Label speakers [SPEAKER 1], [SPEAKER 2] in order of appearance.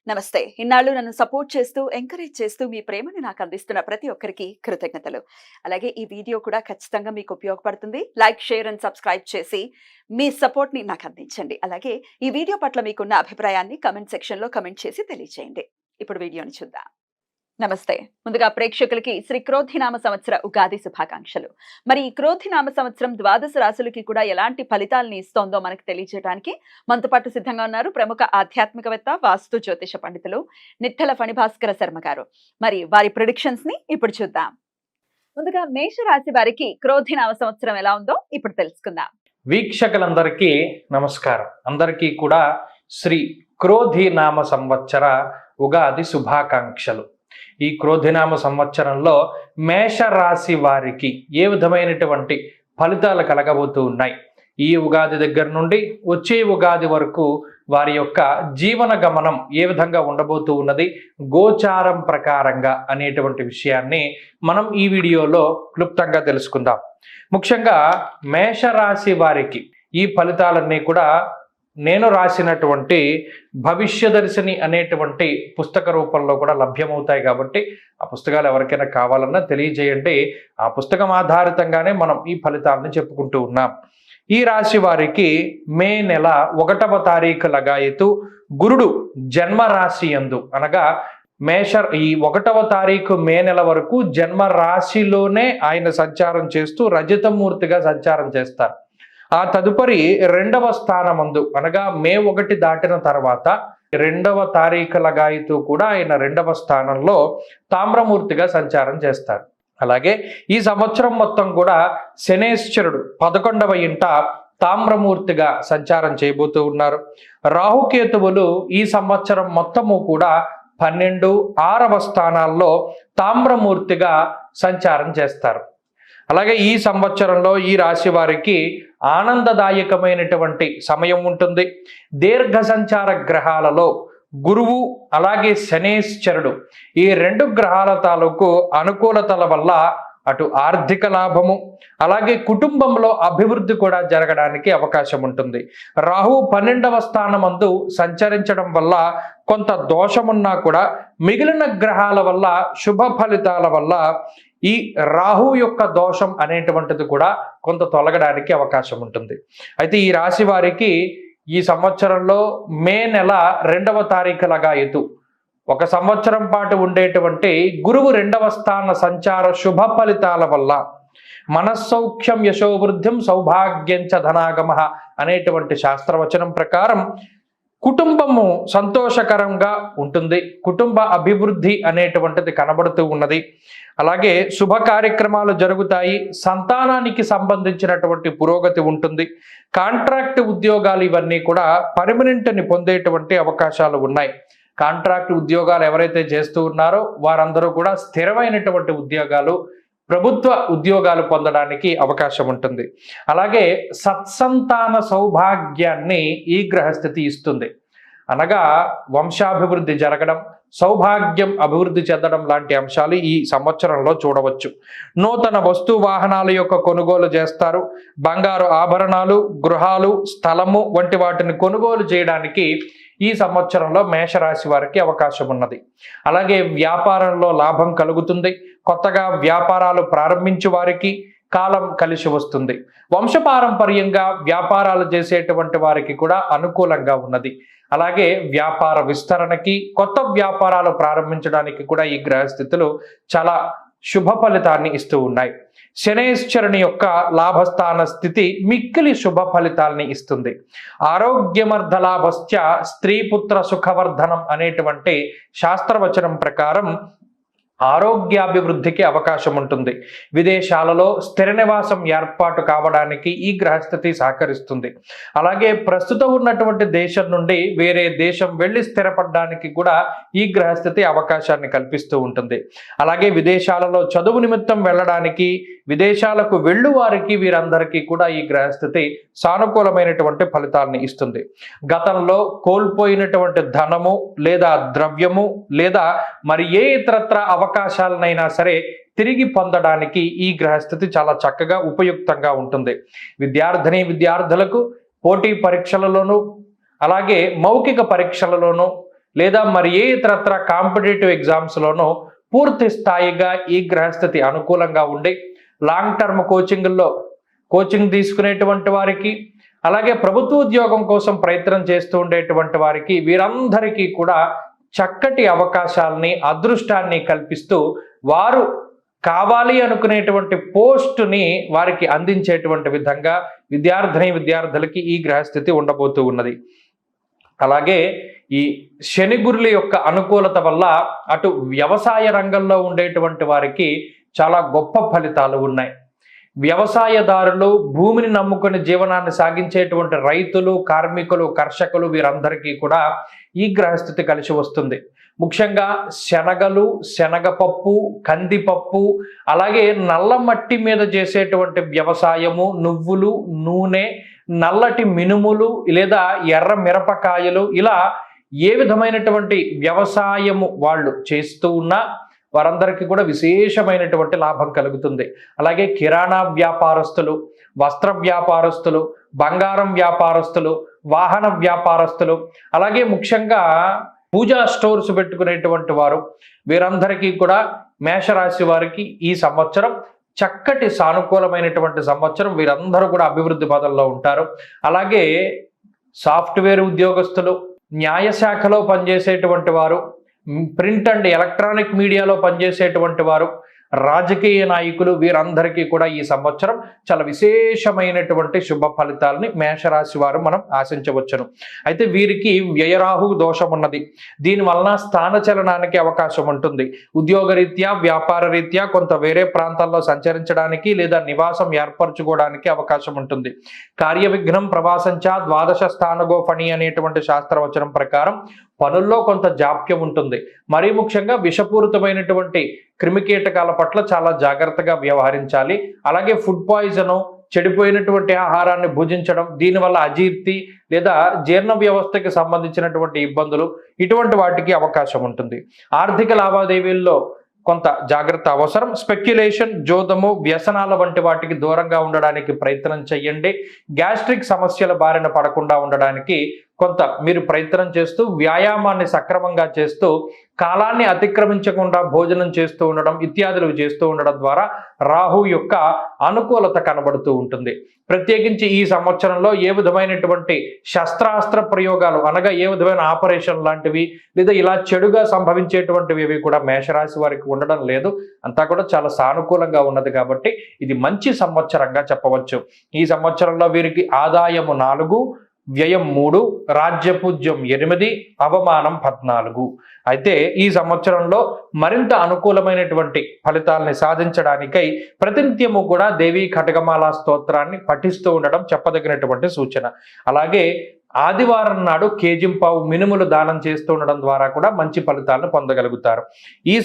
[SPEAKER 1] నమస్తే. ఇన్నాళ్ళు నన్ను సపోర్ట్ చేస్తూ, ఎంకరేజ్ చేస్తూ మీ ప్రేమను నాకు అందిస్తున్న ప్రతి ఒక్కరికి కృతజ్ఞతలు. అలాగే ఈ వీడియో కూడా ఖచ్చితంగా మీకు ఉపయోగపడుతుంది. లైక్, షేర్ అండ్ సబ్స్క్రైబ్ చేసి మీ సపోర్ట్‌ని నాకు అందించండి. అలాగే ఈ వీడియో పట్ల మీకున్న అభిప్రాయాన్ని కామెంట్ సెక్షన్‌లో కామెంట్ చేసి తెలియజేయండి. ఇప్పుడు వీడియోని చూద్దాం. నమస్తే. ముందుగా ప్రేక్షకులకి శ్రీ క్రోధినామ సంవత్సర ఉగాది శుభాకాంక్షలు. మరి ఈ క్రోధినామ సంవత్సరం ద్వాదశ రాశులకి కూడా ఎలాంటి ఫలితాలను ఇస్తోందో మనకు తెలియజేయడానికి మనతో పాటు సిద్ధంగా ఉన్నారు ప్రముఖ ఆధ్యాత్మికవేత్త, వాస్తు జ్యోతిష పండితులు నిట్టల ఫణిభాస్కర శర్మ గారు. మరి వారి ప్రిడిక్షన్స్ ని ఇప్పుడు చూద్దాం. ముందుగా మేష రాశి వారికి క్రోధినామ సంవత్సరం ఎలా ఉందో ఇప్పుడు తెలుసుకుందాం.
[SPEAKER 2] వీక్షకులందరికీ నమస్కారం. అందరికీ కూడా శ్రీ క్రోధినామ సంవత్సర ఉగాది శుభాకాంక్షలు. ఈ క్రోధినామ సంవత్సరంలో మేషరాశి వారికి ఏ విధమైనటువంటి ఫలితాలు కలగబోతూ ఉన్నాయి, ఈ ఉగాది దగ్గర నుండి వచ్చే ఉగాది వరకు వారి యొక్క జీవన గమనం ఏ విధంగా ఉండబోతూ ఉన్నది గోచారం ప్రకారంగా అనేటువంటి విషయాన్ని మనం ఈ వీడియోలో క్లుప్తంగా తెలుసుకుందాం. ముఖ్యంగా మేషరాశి వారికి ఈ ఫలితాలన్నీ కూడా నేను రాసినటువంటి భవిష్యదర్శిని అనేటువంటి పుస్తక రూపంలో కూడా లభ్యమవుతాయి. కాబట్టి ఆ పుస్తకాలు ఎవరికైనా కావాలన్నా తెలియజేయండి. ఆ పుస్తకం ఆధారితంగానే మనం ఈ ఫలితాలను చెప్పుకుంటూ ఉన్నాం. ఈ రాశి వారికి మే నెల 1వ తారీఖు లగాయతు గురుడు జన్మ రాశి యందు అనగా ఈ 1వ తారీఖు మే నెల వరకు జన్మ రాశిలోనే ఆయన సంచారం చేస్తూ రజతమూర్తిగా సంచారం చేస్తారు. ఆ తదుపరి 2వ స్థానమందు అనగా మే 1 దాటిన తర్వాత 2వ తారీఖు లగాయతు కూడా ఆయన 2వ స్థానంలో తామ్రమూర్తిగా సంచారం చేస్తారు. అలాగే ఈ సంవత్సరం మొత్తం కూడా శనేశ్వరుడు 11వ ఇంట తామ్రమూర్తిగా సంచారం చేయబోతూ ఉన్నారు. రాహుకేతువులు ఈ సంవత్సరం మొత్తము కూడా 12, 6వ స్థానాల్లో తామ్రమూర్తిగా సంచారం చేస్తారు. అలాగే ఈ సంవత్సరంలో ఈ రాశి వారికి ఆనందదాయకమైనటువంటి సమయం ఉంటుంది. దీర్ఘ సంచార గ్రహాలలో గురువు అలాగే శనేశ్వరుడు ఈ 2 గ్రహాల తాలూకు అనుకూలతల వల్ల అటు ఆర్థిక లాభము అలాగే కుటుంబంలో అభివృద్ధి కూడా జరగడానికి అవకాశం ఉంటుంది. రాహు 12వ స్థానమందు సంచరించడం వల్ల కొంత దోషమున్నా కూడా మిగిలిన గ్రహాల వల్ల శుభ ఫలితాల వల్ల ఈ రాహు యొక్క దోషం అనేటువంటిది కూడా కొంత తొలగడానికి అవకాశం ఉంటుంది. అయితే ఈ రాశి వారికి ఈ సంవత్సరంలో మే నెల 2వ తారీఖు లగాయతు 1 సంవత్సరం పాటు ఉండేటువంటి గురువు 2వ స్థాన సంచార శుభ ఫలితాల వల్ల మనస్సౌఖ్యం యశోవృద్ధిం సౌభాగ్యంచ ధనాగమ అనేటువంటి శాస్త్రవచనం ప్రకారం కుటుంబము సంతోషకరంగా ఉంటుంది. కుటుంబ అభివృద్ధి అనేటువంటిది కనబడుతూ ఉన్నది. అలాగే శుభ కార్యక్రమాలు జరుగుతాయి. సంతానానికి సంబంధించినటువంటి పురోగతి ఉంటుంది. కాంట్రాక్ట్ ఉద్యోగాలు ఇవన్నీ కూడా పర్మనెంట్ని పొందేటువంటి అవకాశాలు ఉన్నాయి. కాంట్రాక్ట్ ఉద్యోగాలు ఎవరైతే చేస్తూ ఉన్నారో వారందరూ కూడా స్థిరమైనటువంటి ఉద్యోగాలు, ప్రభుత్వ ఉద్యోగాలు పొందడానికి అవకాశం ఉంటుంది. అలాగే సత్సంతాన సౌభాగ్యాన్ని ఈ గ్రహస్థితి ఇస్తుంది. అనగా వంశాభివృద్ధి జరగడం, సౌభాగ్యం అభివృద్ధి చెందడం లాంటి అంశాలు ఈ సంవత్సరంలో చూడవచ్చు. నూతన వస్తు వాహనాల యొక్క కొనుగోలు చేస్తారు. బంగారు ఆభరణాలు, గృహాలు, స్థలము వంటి వాటిని కొనుగోలు చేయడానికి ఈ సంవత్సరంలో మేషరాశి వారికి అవకాశం ఉన్నది. అలాగే వ్యాపారంలో లాభం కలుగుతుంది. కొత్తగా వ్యాపారాలు ప్రారంభించే వారికి కాలం కలిసి వస్తుంది. వంశపారంపర్యంగా వ్యాపారాలు చేసేటువంటి వారికి కూడా అనుకూలంగా ఉన్నది. అలాగే వ్యాపార విస్తరణకి, కొత్త వ్యాపారాలు ప్రారంభించడానికి కూడా ఈ గ్రహస్థితులు చాలా శుభ ఫలితాన్ని ఇస్తూ ఉన్నాయి. శనేశ్వరుని యొక్క లాభస్థాన స్థితి మిక్కిలి శుభ ఫలితాలని ఇస్తుంది. ఆరోగ్యమర్ధ లాభశ్చ స్త్రీపుత్ర సుఖవర్ధనం అనేటువంటి శాస్త్రవచనం ప్రకారం ఆరోగ్యాభివృద్ధికి అవకాశం ఉంటుంది. విదేశాలలో స్థిర నివాసం ఏర్పాటు కావడానికి ఈ గ్రహస్థితి సహకరిస్తుంది. అలాగే ప్రస్తుతం ఉన్నటువంటి దేశం నుండి వేరే దేశం వెళ్ళి స్థిరపడడానికి కూడా ఈ గ్రహస్థితి అవకాశాన్ని కల్పిస్తూ ఉంటుంది. అలాగే విదేశాలలో చదువు నిమిత్తం వెళ్ళడానికి, విదేశాలకు వెళ్ళు వారికి వీరందరికీ కూడా ఈ గ్రహస్థితి సానుకూలమైనటువంటి ఫలితాలను ఇస్తుంది. గతంలో కోల్పోయినటువంటి ధనము లేదా ద్రవ్యము లేదా మరి ఏ ఇతరత్ర అవకాశాలనైనా సరే తిరిగి పొందడానికి ఈ గ్రహస్థితి చాలా చక్కగా ఉపయుక్తంగా ఉంటుంది. విద్యార్థులకు పోటీ పరీక్షలలోనూ అలాగే మౌఖిక పరీక్షలలోనూ లేదా మరి ఏ ఇతరత్ర కాంపిటేటివ్ ఎగ్జామ్స్లోనూ పూర్తి స్థాయిగా ఈ గ్రహస్థితి అనుకూలంగా ఉండి లాంగ్ టర్మ్ కోచింగ్ తీసుకునేటువంటి వారికి, అలాగే ప్రభుత్వ ఉద్యోగం కోసం ప్రయత్నం చేస్తూ ఉండేటువంటి వారికి, వీరందరికీ కూడా చక్కటి అవకాశాలని, అదృష్టాన్ని కల్పిస్తూ వారు కావాలి అనుకునేటువంటి పోస్టుని వారికి అందించేటువంటి విధంగా విద్యార్థులకి ఈ గ్రహస్థితి ఉండబోతూ ఉన్నది. అలాగే ఈ శని గురుల యొక్క అనుకూలత వల్ల అటు వ్యవసాయ రంగంలో ఉండేటువంటి వారికి చాలా గొప్ప ఫలితాలు ఉన్నాయి. వ్యవసాయదారులు, భూమిని నమ్ముకుని జీవనాన్ని సాగించేటువంటి రైతులు, కార్మికులు, కర్షకులు, వీరందరికీ కూడా ఈ గ్రహస్థితి కలిసి వస్తుంది. ముఖ్యంగా శనగలు, శనగపప్పు, కందిపప్పు, అలాగే నల్ల మట్టి మీద చేసేటువంటి వ్యవసాయము, నువ్వులు, నూనె, నల్లటి మినుములు లేదా ఎర్ర మిరపకాయలు, ఇలా ఏ విధమైనటువంటి వ్యవసాయము వాళ్ళు చేస్తూ ఉన్నా వారందరికీ కూడా విశేషమైనటువంటి లాభం కలుగుతుంది. అలాగే కిరాణా వ్యాపారస్తులు, వస్త్ర వ్యాపారస్తులు, బంగారం వ్యాపారస్తులు, వాహన వ్యాపారస్తులు, అలాగే ముఖ్యంగా పూజా స్టోర్స్ పెట్టుకునేటువంటి వారు, వీరందరికీ కూడా మేషరాశి వారికి ఈ సంవత్సరం చక్కటి సానుకూలమైనటువంటి సంవత్సరం. వీరందరూ కూడా అభివృద్ధి పదంలో ఉంటారు. అలాగే సాఫ్ట్వేర్ ఉద్యోగస్తులు, న్యాయశాఖలో పనిచేసేటువంటి వారు, ప్రింట్ అండ్ ఎలక్ట్రానిక్ మీడియాలో పనిచేసేటువంటి వారు, రాజకీయ నాయకులు, వీరందరికీ కూడా ఈ సంవత్సరం చాలా విశేషమైనటువంటి శుభ ఫలితాలని మేషరాశి వారు మనం ఆశించవచ్చును. అయితే వీరికి వ్యయరాహు దోషం ఉన్నది. దీనివలన స్థానచలనానికి అవకాశం ఉంటుంది. ఉద్యోగరీత్యా, వ్యాపార రీత్యా కొంత వేరే ప్రాంతాల్లో సంచరించడానికి లేదా నివాసం ఏర్పరచుకోవడానికి అవకాశం ఉంటుంది. కార్యవిఘ్నం ప్రవాసంచ ద్వాదశ స్థానగో ఫణి అనేటువంటి శాస్త్రవచనం ప్రకారం పనుల్లో కొంత జాప్యం ఉంటుంది. మరీ ముఖ్యంగా విషపూరితమైనటువంటి క్రిమికీటకాల పట్ల చాలా జాగ్రత్తగా వ్యవహరించాలి. అలాగే ఫుడ్ పాయిజను, చెడిపోయినటువంటి ఆహారాన్ని భుజించడం, దీనివల్ల అజీర్తి లేదా జీర్ణ వ్యవస్థకి సంబంధించినటువంటి ఇబ్బందులు, ఇటువంటి వాటికి అవకాశం ఉంటుంది. ఆర్థిక లావాదేవీల్లో కొంత జాగ్రత్త అవసరం. స్పెక్యులేషన్, జోదము, వ్యసనాల వంటి వాటికి దూరంగా ఉండడానికి ప్రయత్నం చేయండి. గ్యాస్ట్రిక్ సమస్యల బారిన పడకుండా ఉండడానికి కొంత మీరు ప్రయత్నం చేస్తూ, వ్యాయామాన్ని సక్రమంగా చేస్తూ, కాలాన్ని అతిక్రమించకుండా భోజనం చేస్తూ ఉండడం ఇత్యాదులు చేస్తూ ఉండడం ద్వారా రాహు యొక్క అనుకూలత కనబడుతూ ఉంటుంది. ప్రత్యేకించి ఈ సంవత్సరంలో ఏ విధమైనటువంటి శస్త్రాస్త్ర ప్రయోగాలు, అనగా ఏ విధమైన ఆపరేషన్ లాంటివి లేదా ఇలా చెడుగా సంభవించేటువంటివి ఏవి కూడా మేషరాశి వారికి ఉండడం లేదు. అంతా కూడా చాలా సానుకూలంగా ఉన్నది కాబట్టి ఇది మంచి సంవత్సరంగా చెప్పవచ్చు. ఈ సంవత్సరంలో వీరికి ఆదాయము 4, వ్యయం 3, రాజ్యపూజ్యం 8, అవమానం 14. అయితే ఈ సంవత్సరంలో మరింత అనుకూలమైనటువంటి ఫలితాలని సాధించడానికై ప్రతినిత్యము కూడా దేవీ ఖడ్గమాల స్తోత్రాన్ని పఠిస్తూ ఉండడం చెప్పదగినటువంటి సూచన. అలాగే ఆదివారం నాడు కేజింపావు మినుములు దానం చేస్తూ ఉండడం ద్వారా కూడా మంచి ఫలితాలను పొందగలుగుతారు. ఈ